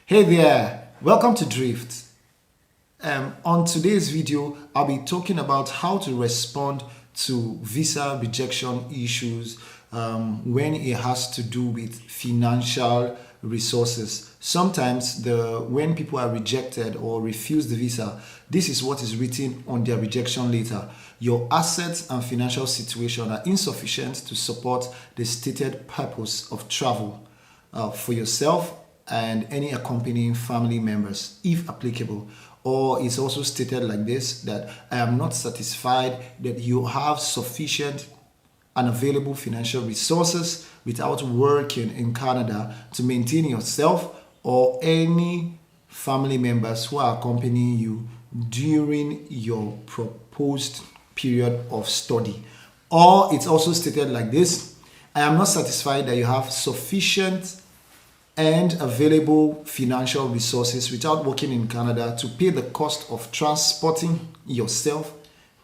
Hey there, welcome to Drift. On today's video, I'll be talking about how to respond to visa rejection issues when it has to do with financial resources. Sometimes when people are rejected or refuse the visa, this is what is written on their rejection letter. Your assets and financial situation are insufficient to support the stated purpose of travel for yourself and any accompanying family members, if applicable. Or it's also stated like this, that I am not satisfied that you have sufficient and available financial resources without working in Canada to maintain yourself or any family members who are accompanying you during your proposed period of study. Or it's also stated like this, I am not satisfied that you have sufficient and available financial resources without working in Canada to pay the cost of transporting yourself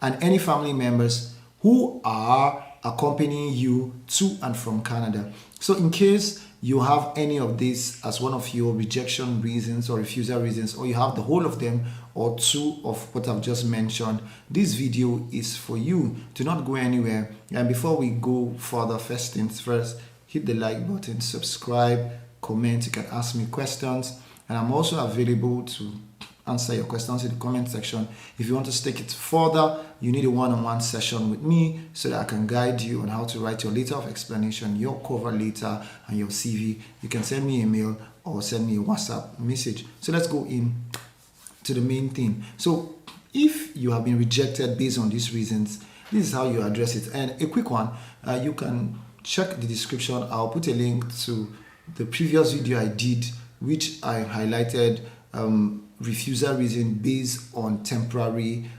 and any family members who are accompanying you to and from Canada. So in case you have any of these as one of your rejection reasons or refusal reasons, or you have the whole of them or two of what I've just mentioned, this video is for you. Do not go anywhere. And before we go further, first things first, hit the like button, subscribe, comment. You can ask me questions, and I'm also available to answer your questions in the comment section. If you want to take it further, you need a one-on-one session with me so that I can guide you on how to write your letter of explanation, your cover letter, and your CV. You can send me a mail or send me a WhatsApp message. So let's go in to the main thing. So if you have been rejected based on these reasons, this is how you address it. And a quick one, you can check the description. I'll put a link to the previous video I did, which I highlighted refusal reason based on temporary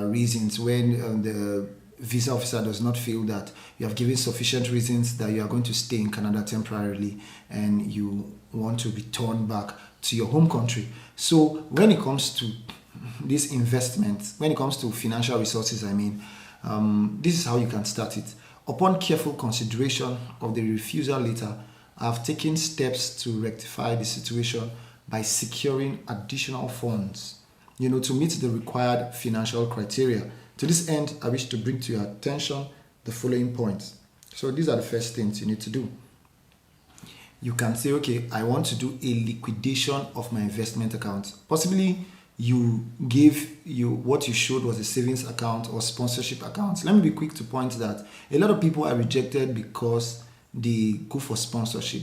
reasons, when the visa officer does not feel that you have given sufficient reasons that you are going to stay in Canada temporarily and you want to return back to your home country. So when it comes to this investment, when it comes to financial resources, this is how you can start it. Upon careful consideration of the refusal letter, I've taken steps to rectify the situation by securing additional funds, to meet the required financial criteria. To this end, I wish to bring to your attention the following points. So these are the first things you need to do. You can say, okay, I want to do a liquidation of my investment account. Possibly what you showed was a savings account or sponsorship account. Let me be quick to point that a lot of people are rejected because they go for sponsorship.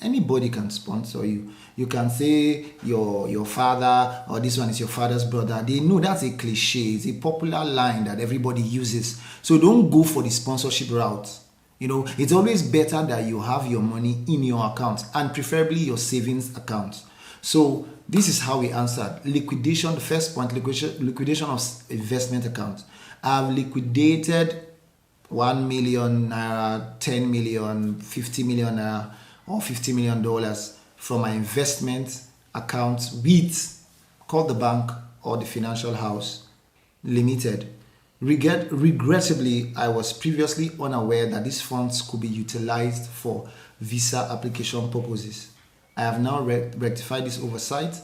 Anybody can sponsor you. You can say your father, or this one is your father's brother. They know that's a cliche. It's a popular line that everybody uses. So don't go for the sponsorship route. It's always better that you have your money in your account, and preferably your savings account. So this is how we answered. Liquidation, the first point, liquidation of investment account. I've liquidated 1 million naira, 10 million, 50 million naira, or $50 million from my investment account with, call the bank or the financial house limited. Regrettably, I was previously unaware that these funds could be utilized for visa application purposes. I have now rectified this oversight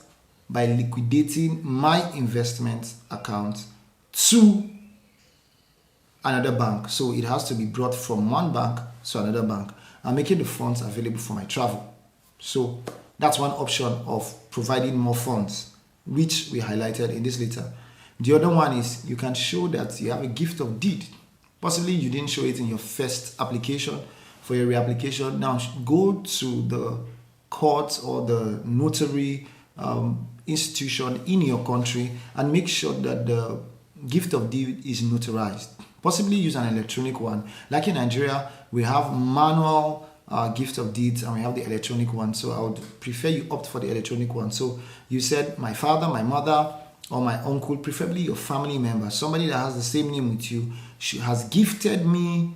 by liquidating my investment account to another bank. So it has to be brought from one bank to another bank and making the funds available for my travel. So that's one option of providing more funds, which we highlighted in this letter. The other one is you can show that you have a gift of deed. Possibly you didn't show it in your first application. For your reapplication, now go to the court or the notary institution in your country and make sure that the gift of deed is notarized. Possibly use an electronic one. Like in Nigeria, we have manual gift of deeds and we have the electronic one. So I would prefer you opt for the electronic one. So you said my father, my mother, or my uncle, preferably your family member, somebody that has the same name with you, has gifted me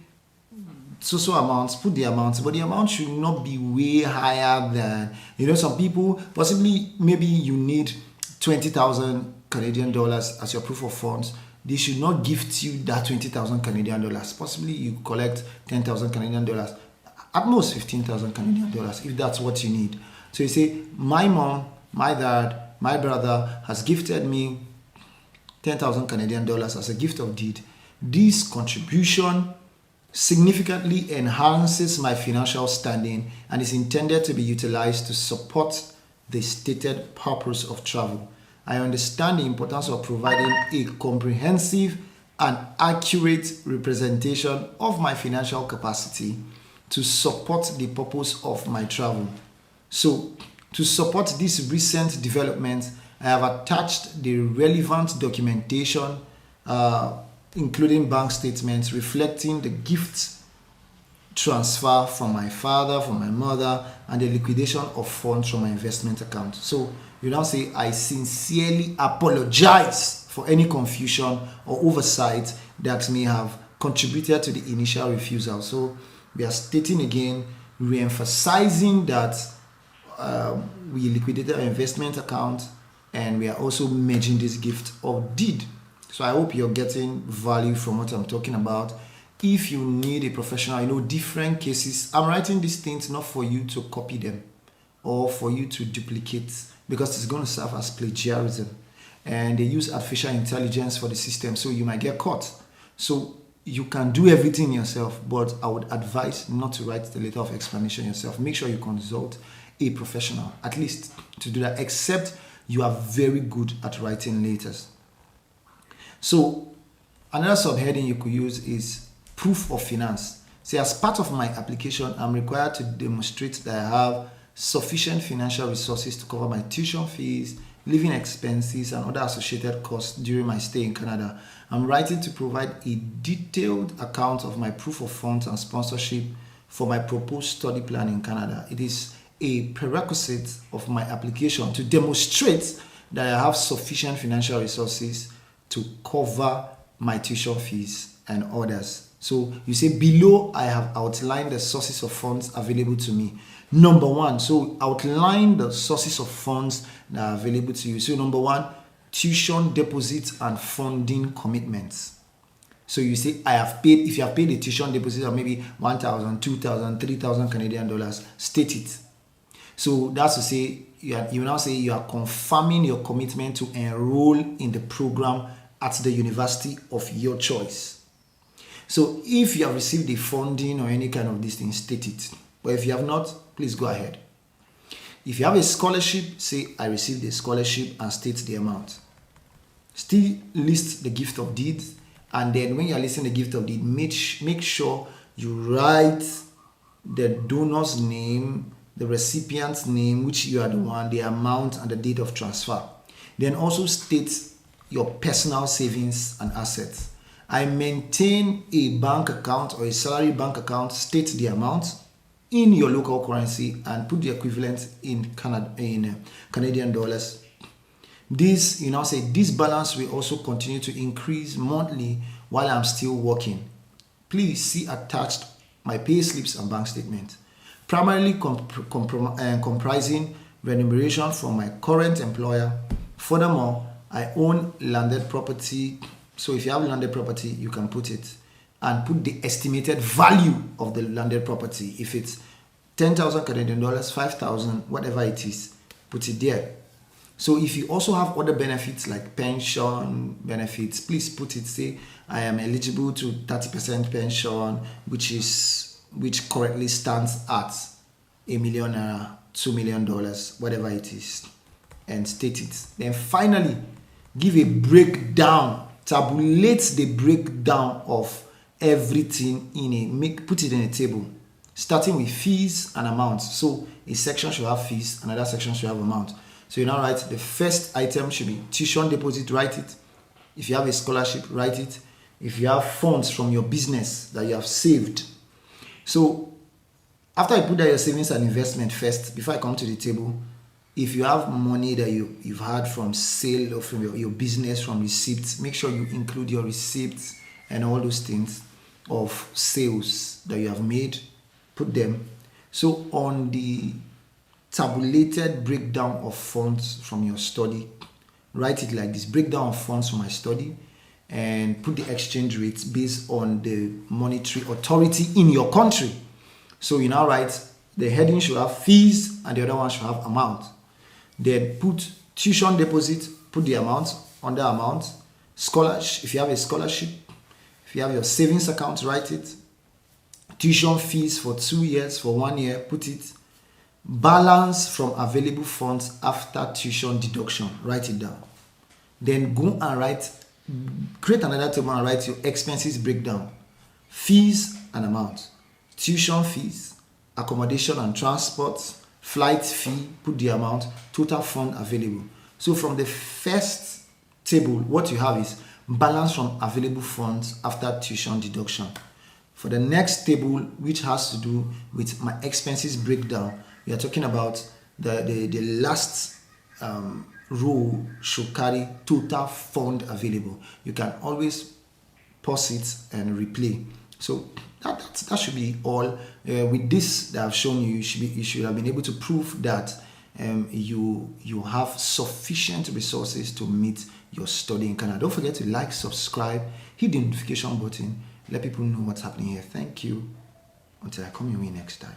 so amounts, put the amounts, but the amount should not be way higher than, some people, possibly maybe you need 20,000 Canadian dollars as your proof of funds. They should not gift you that 20,000 Canadian dollars. Possibly you collect 10,000 Canadian dollars, at most 15,000 Canadian dollars, if that's what you need. So you say, my mom my dad, my brother has gifted me 10,000 Canadian dollars as a gift of deed. This contribution significantly enhances my financial standing and is intended to be utilized to support the stated purpose of travel. I understand the importance of providing a comprehensive and accurate representation of my financial capacity to support the purpose of my travel. So, to support this recent development, I have attached the relevant documentation, including bank statements reflecting the gifts transfer from my father, from my mother, and the liquidation of funds from my investment account. So you now say, I sincerely apologize for any confusion or oversight that may have contributed to the initial refusal. So we are stating again, re-emphasizing that we liquidated our investment account, and we are also merging this gift of deed. So I hope you're getting value from what I'm talking about. If you need a professional, different cases, I'm writing these things not for you to copy them or for you to duplicate, because it's going to serve as plagiarism. And they use artificial intelligence for the system, so you might get caught. So you can do everything yourself, but I would advise not to write the letter of explanation yourself. Make sure you consult a professional, at least, to do that, except you are very good at writing letters. So another subheading you could use is proof of finance. See, as part of my application, I'm required to demonstrate that I have sufficient financial resources to cover my tuition fees, living expenses, and other associated costs during my stay in Canada. I'm writing to provide a detailed account of my proof of funds and sponsorship for my proposed study plan in Canada. It is a prerequisite of my application to demonstrate that I have sufficient financial resources to cover my tuition fees and others. So you say below, I have outlined the sources of funds available to me. Number one, so outline the sources of funds that are available to you. So number one, tuition deposits and funding commitments. So you say, I have paid, if you have paid a tuition deposit of maybe 1,000, 2,000, 3,000 Canadian dollars, state it. So that's to say, you now say you are confirming your commitment to enroll in the program at the university of your choice. So if you have received the funding or any kind of this thing, state it. But if you have not, please go ahead. If you have a scholarship, say, I received a scholarship, and state the amount. Still list the gift of deeds, and then when you are listing the gift of deed, make sure you write the donor's name, the recipient's name, which you are the one, the amount, and the date of transfer. Then also state your personal savings and assets. I maintain a bank account or a salary bank account, state the amount in your local currency and put the equivalent in Canadian dollars. This, you now say, this balance will also continue to increase monthly while I'm still working. Please see attached my pay slips and bank statement, primarily comprising remuneration from my current employer. Furthermore, I own landed property. So if you have landed property, you can put it and put the estimated value of the landed property. If it's 10,000 Canadian dollars, 5,000, whatever it is, put it there. So if you also have other benefits like pension benefits, please put it, say, I am eligible to 30% pension, which currently stands at $1 million, $2 million, whatever it is, and state it. Then finally, give a breakdown, tabulate the breakdown of everything put it in a table, starting with fees and amounts. So a section should have fees, another section should have amount. So you now write the first item should be tuition deposit, write it. If you have a scholarship, write it. If you have funds from your business that you have saved. So after I put that your savings and investment first, before I come to the table, if you have money that you've had from sale or from your business, from receipts, make sure you include your receipts and all those things of sales that you have made, put them. So on the tabulated breakdown of funds from your study, write it like this: breakdown of funds from my study, and put the exchange rates based on the monetary authority in your country. So you now write the heading should have fees and the other one should have amount. Then put tuition deposit, put the amount, under amount, scholarship, if you have a scholarship, if you have your savings account, write it. Tuition fees for 2 years, for 1 year, put it. Balance from available funds after tuition deduction, write it down. Then go and create another table and write your expenses breakdown. Fees and amount. Tuition fees, accommodation and transport, flight fee, put the amount, total fund available. So from the first table, what you have is balance from available funds after tuition deduction. For the next table, which has to do with my expenses breakdown, we are talking about the last row should carry total fund available. You can always pause it and replay. So that should be all. With this that I've shown you, you should have been able to prove that you have sufficient resources to meet your study in Canada. Don't forget to like, subscribe, hit the notification button, let people know what's happening here. Thank you. Until I come your way next time.